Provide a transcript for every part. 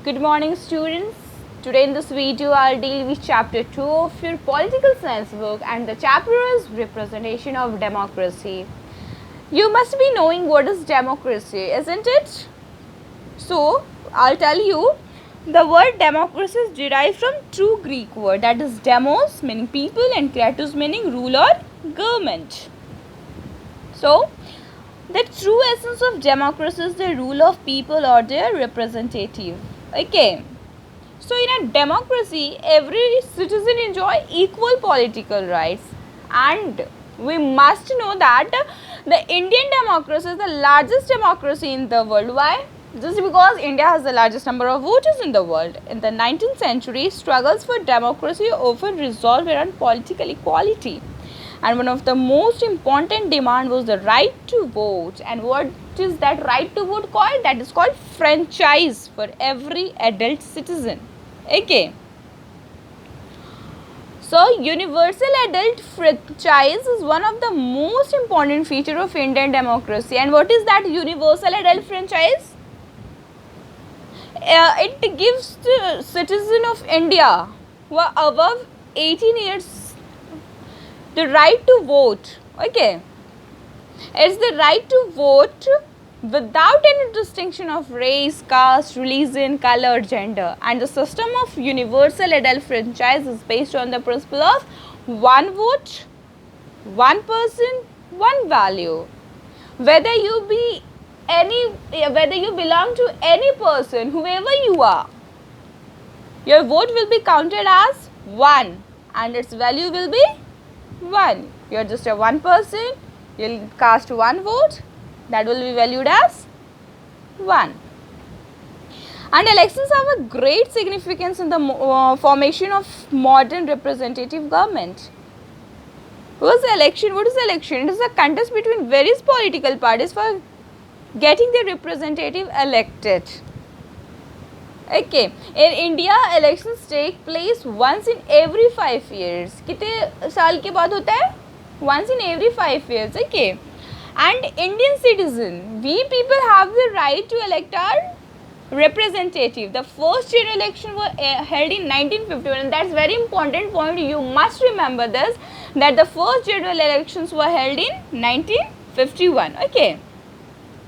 Good morning, students. Today in this video I'll deal with chapter 2 of your political science book, and the chapter is representation of democracy. You must be knowing what is democracy, isn't it? So I'll tell you, the word democracy is derived from two Greek word, that is demos meaning people and kratos meaning rule or government. So the true essence of democracy is the rule of people or their representative. Okay. So in a democracy, every citizen enjoy equal political rights, and we must know that the Indian democracy is the largest democracy in the world. Why? Just because India has the largest number of voters in the world. In the 19th century, struggles for democracy often resolved around political equality. And one of the most important demand was the right to vote. And what is that right to vote called? That is called franchise for every adult citizen. Okay. So universal adult franchise is one of the most important feature of Indian democracy. And what is that universal adult franchise? It gives the citizen of India who are above 18 years the right to vote. Okay, it's the right to vote without any distinction of race, caste, religion, color, gender. And the system of universal adult franchise is based on the principle of one vote, one person, one value. Whether you belong to any person, whoever you are, your vote will be counted as one and its value will be 1. You are just a one person, you will cast one vote, that will be valued as 1. And elections have a great significance in the formation of modern representative government. What is election? What is election? It is a contest between various political parties for getting the representative elected. Okay, in India elections take place once in every 5 years. कितने साल के बाद होता है? Once in every 5 years. Okay, and Indian citizen, we people have the right to elect our representative. The first general election was held in 1951, and that's very important point. You must remember this, that the first general elections were held in 1951. Okay,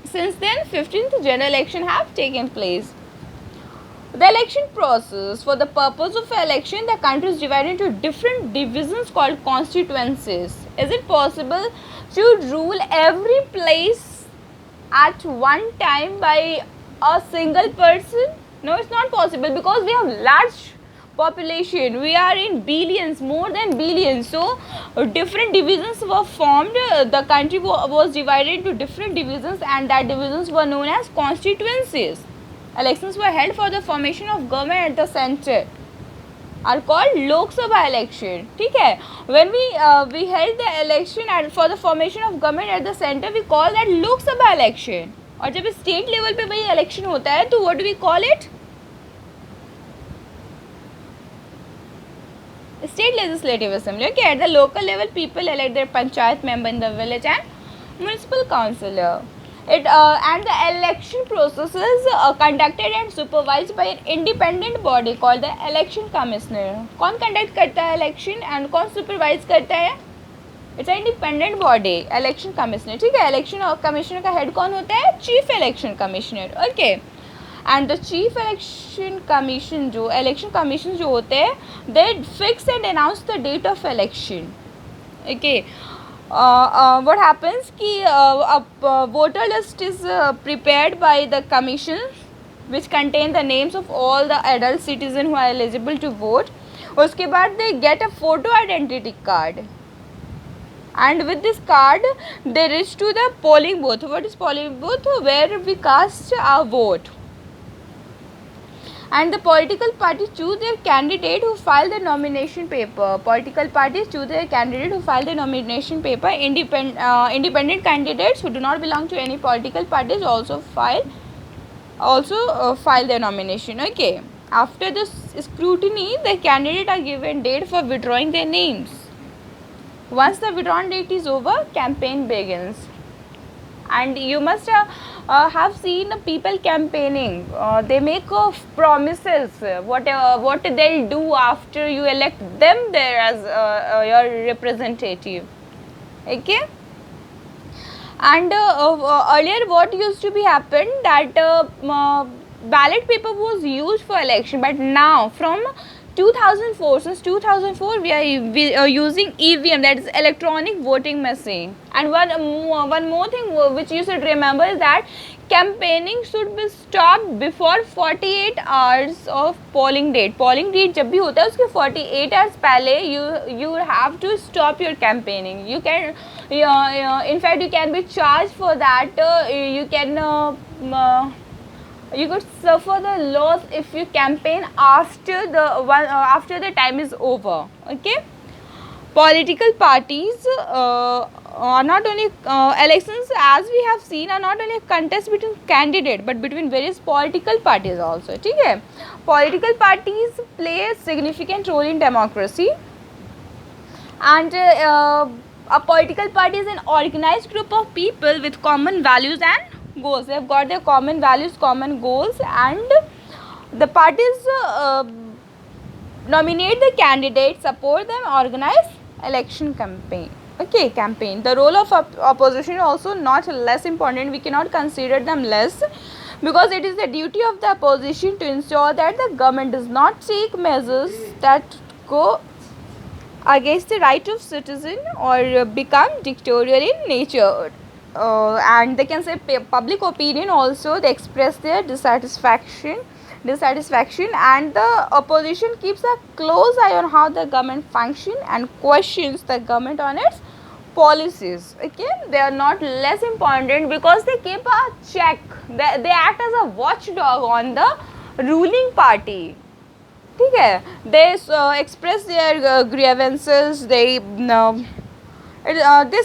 since then 15th general election have taken place. The election process, for the purpose of election, the country is divided into different divisions called constituencies. Is it possible to rule every place at one time by a single person? No, it's not possible, because we have large population. We are in billions, more than billions. So different divisions were formed. The country was divided into different divisions, and that divisions were known as constituencies. Elections were held for the formation of government at the center are called Lok Sabha election. ठीक है? When we held the election for the formation of government at the center, we call that Lok Sabha election. और जब state level पे वही election होता है तो what do we call it? State legislative assembly. Okay, at the local level, people elect their panchayat member in the village and municipal councillor. And the election process is conducted and supervised by an independent body called the election commissioner. कौन conduct करता है election and कौन supervise करता है? It's an independent body, election commissioner. ठीक है, election commissioner का head कौन होता है? Chief election commissioner. Okay. And the chief election commission जो election commission जो होते हैं, they fix and announce the date of election. Okay. What happens कि a voter list is prepared by the commission, which contain the names of all the adult citizens who are eligible to vote. उसके बाद they get a photo identity card, and with this card they reach to the polling booth. What is polling booth? Where we cast our vote. And the political parties choose their candidate who file the nomination paper. Political parties choose their candidate who file the nomination paper. Independent candidates who do not belong to any political parties also file their nomination. Okay. After the scrutiny, the candidate are given date for withdrawing their names. Once the withdrawn date is over, campaign begins. And you must have seen people campaigning. They make promises, what they'll do after you elect them there as your representative. Okay. And earlier what used to be happened that ballot paper was used for election, but now from 2004, since 2004 we are using EVM, that is electronic voting machine. And one more thing which you should remember is that campaigning should be stopped before 48 hours of polling date. Polling date जब भी होता है उसके 48 hours पहले you have to stop your campaigning. You can in fact you can be charged for that. You could suffer the loss if you campaign after the time is over. Okay. Political parties are not only elections, as we have seen, are not only a contest between candidates but between various political parties also. Okay. Political parties play a significant role in democracy, and a political party is an organized group of people with common values and goals. They have got their common values, common goals, and the parties nominate the candidates, support them, organize election campaign. Okay, campaign. The role of opposition also not less important. We cannot consider them less, because it is the duty of the opposition to ensure that the government does not take measures that go against the right of citizen or become dictatorial in nature. And they can say public opinion also. They express their dissatisfaction, and the opposition keeps a close eye on how the government function and questions the government on its policies. Okay, they are not less important because they keep a check. They act as a watchdog on the ruling party. ठीक है, they express their grievances. They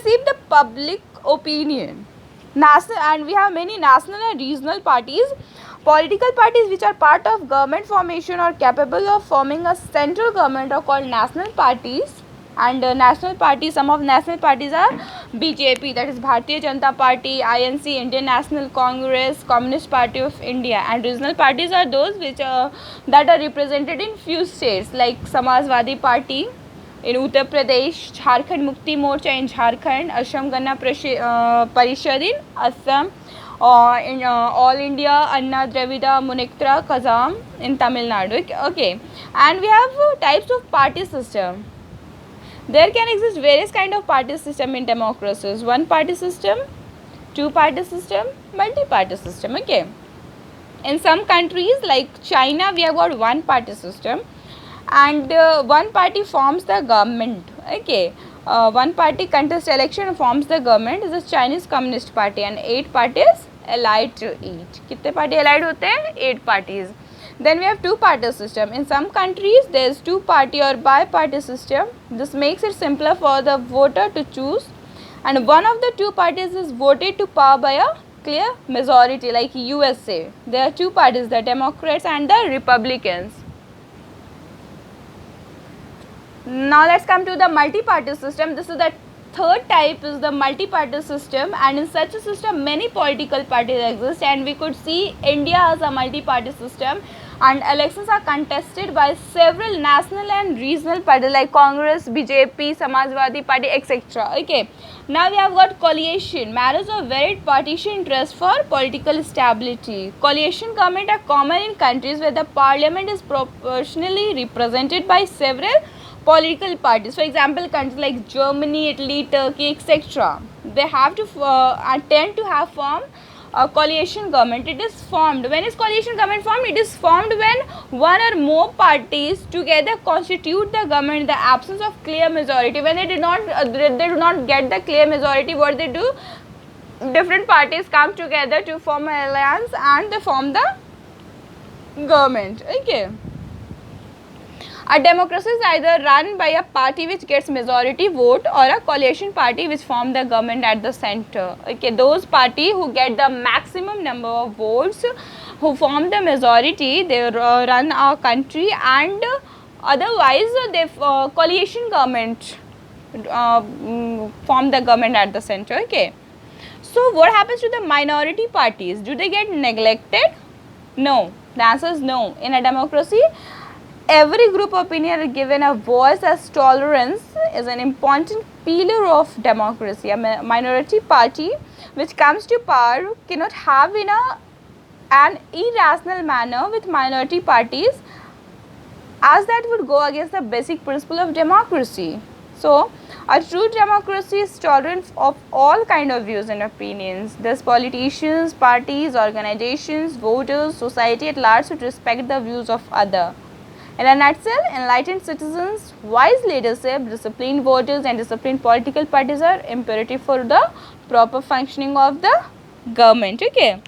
seek the public opinion. National, and we have many national and regional parties. Political parties which are part of government formation or capable of forming a central government are called national parties. And national parties, some of national parties are BJP, that is Bharatiya Janata Party, INC, Indian National Congress, Communist Party of India. And regional parties are those which that are represented in few states, like Samajwadi Party in Uttar Pradesh, Jharkhand Mukti Morcha in Jharkhand, Assam Gana Parishad in Assam, in All India Anna Dravida Munnetra Kazam in Tamil Nadu. Okay, and we have types of party system. There can exist various kind of party system in democracies. One party system, two party system, multi-party system. Okay. In some countries like China, we have got one party system, and one party forms the government. Okay. One party contests election and forms the government is the Chinese Communist Party, and 8 parties allied to it. कितने party allied होते हैं? 8 parties. Then we have two-party system. In some countries, there is two-party or bi-party system. This makes it simpler for the voter to choose, and one of the two parties is voted to power by a clear majority, like USA. There are two parties, the Democrats and the Republicans. Now let's come to the multi-party system. This is the third type, is the multi-party system, and in such a system many political parties exist, and we could see India has a multi-party system, and elections are contested by several national and regional parties like Congress, BJP, Samajwadi Party, etc. Okay, now we have got coalition, marriage of varied partition interests for political stability. Coalition government are common in countries where the parliament is proportionally represented by several political parties. For example, countries like Germany, Italy, Turkey, etc. They have to tend to have formed a coalition government. It is formed. When is coalition government formed? It is formed when one or more parties together constitute the government in the absence of clear majority. When they do not get the clear majority, what they do? Different parties come together to form an alliance and they form the government. Okay. A democracy is either run by a party which gets majority vote or a coalition party which form the government at the center. Okay, those party who get the maximum number of votes, who form the majority, they run our country, and otherwise they coalition government form the government at the center. Okay. So what happens to the minority parties? Do they get neglected? No. The answer is no. In a democracy, every group opinion is given a voice, as tolerance is an important pillar of democracy. A minority party which comes to power cannot have in an irrational manner with minority parties, as that would go against the basic principle of democracy. So, a true democracy is tolerant of all kind of views and opinions. Thus, politicians, parties, organizations, voters, society at large should respect the views of other. In a nutshell, enlightened citizens, wise leadership, disciplined voters and disciplined political parties are imperative for the proper functioning of the government. Okay.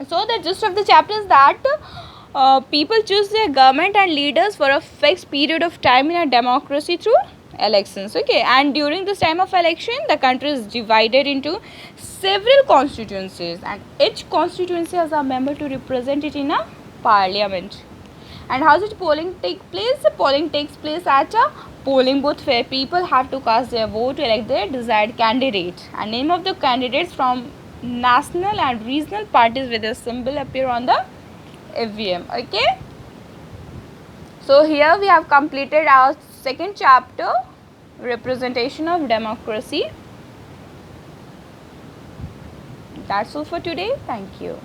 So, the gist of the chapter is that people choose their government and leaders for a fixed period of time in a democracy through elections. Okay, and during this time of election, the country is divided into several constituencies, and each constituency has a member to represent it in a parliament. And how does polling take place? Polling takes place at a polling booth where people have to cast their vote to elect their desired candidate. And name of the candidates from national and regional parties with a symbol appear on the EVM. Okay. So here we have completed our second chapter, representation of democracy. That's all for today. Thank you.